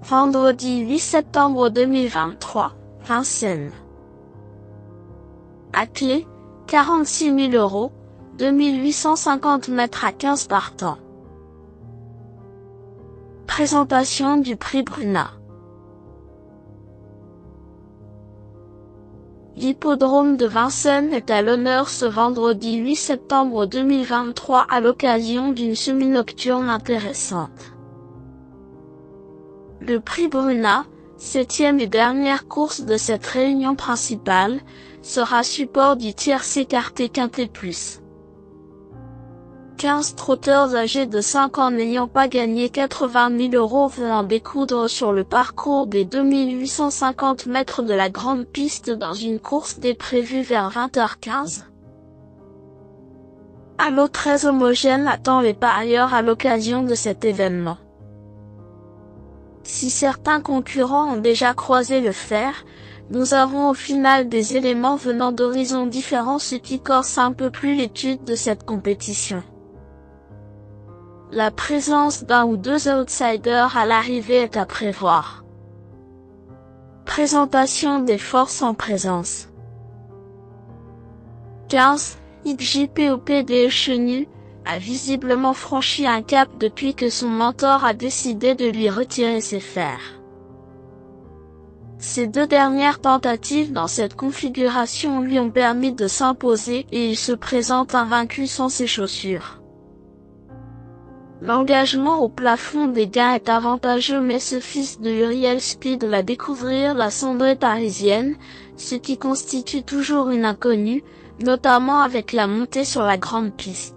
Vendredi 8 septembre 2023, Vincennes. À clé, 46 000 €, 2850 mètres à 15 partants. Présentation du prix Bruna. L'hippodrome de Vincennes est à l'honneur ce vendredi 8 septembre 2023 à l'occasion d'une semi-nocturne intéressante. Le prix Bruna, 7e et dernière course de cette réunion principale, sera support du tiercé écarté quintet plus. 15 trotteurs âgés de 5 ans n'ayant pas gagné 80 000 € venant découdre sur le parcours des 2850 mètres de la grande piste dans une course des prévue vers 20h15. Un lot très homogène attend les parieurs à l'occasion de cet événement. Si certains concurrents ont déjà croisé le fer, nous avons au final des éléments venant d'horizons différents ce qui corse un peu plus l'étude de cette compétition. La présence d'un ou deux outsiders à l'arrivée est à prévoir. Présentation des forces en présence. 15. XJPOPDE Chenu a visiblement franchi un cap depuis que son mentor a décidé de lui retirer ses fers. Ses deux dernières tentatives dans cette configuration lui ont permis de s'imposer et il se présente invaincu sans ses chaussures. L'engagement au plafond des gains est avantageux mais ce fils de Uriel Speed va découvrir la cendrée parisienne, ce qui constitue toujours une inconnue, notamment avec la montée sur la grande piste.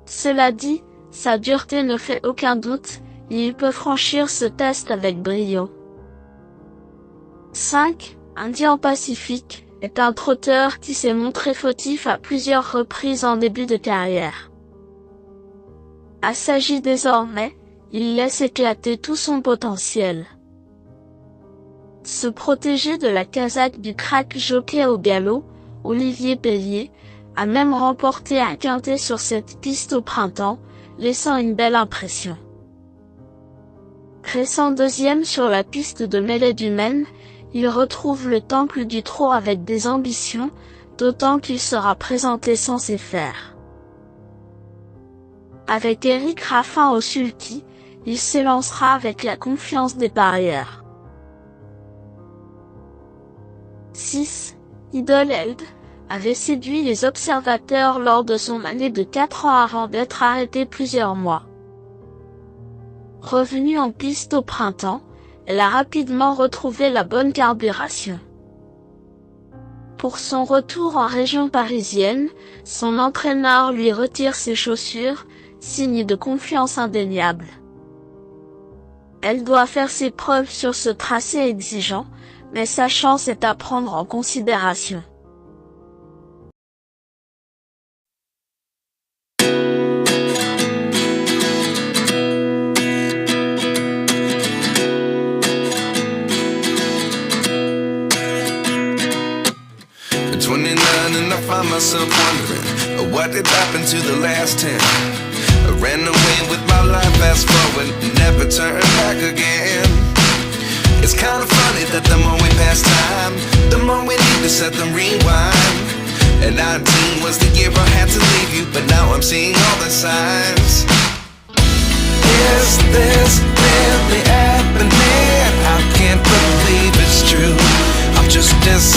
Cela dit, sa dureté ne fait aucun doute, il peut franchir ce test avec brio. 5. Indian Pacific est un trotteur qui s'est montré fautif à plusieurs reprises en début de carrière. Assagi désormais, il laisse éclater tout son potentiel. Se protéger de la casaque du crack jockey au galop, Olivier Pellier, a même remporté un quintet sur cette piste au printemps, laissant une belle impression. Récent deuxième sur la piste de Mêlée du Maine, il retrouve le temple du trot avec des ambitions, d'autant qu'il sera présenté sans ses fers. Avec Éric Raffin au sulky, il s'élancera avec la confiance des parieurs. 6. Idol Held avait séduit les observateurs lors de son année de 4 ans avant d'être arrêtée plusieurs mois. Revenue en piste au printemps, elle a rapidement retrouvé la bonne carburation. Pour son retour en région parisienne, son entraîneur lui retire ses chaussures, signe de confiance indéniable. Elle doit faire ses preuves sur ce tracé exigeant, mais sa chance est à prendre en considération. And I find myself wondering what did happen to the last 10. I ran away with my life, fast forward, never turn back again. It's kind of funny that the more we pass time, the more we need to set them rewind. And 19 was the year I had to leave you, but now I'm seeing all the signs. Is this really happening? I can't believe it's true. I'm just as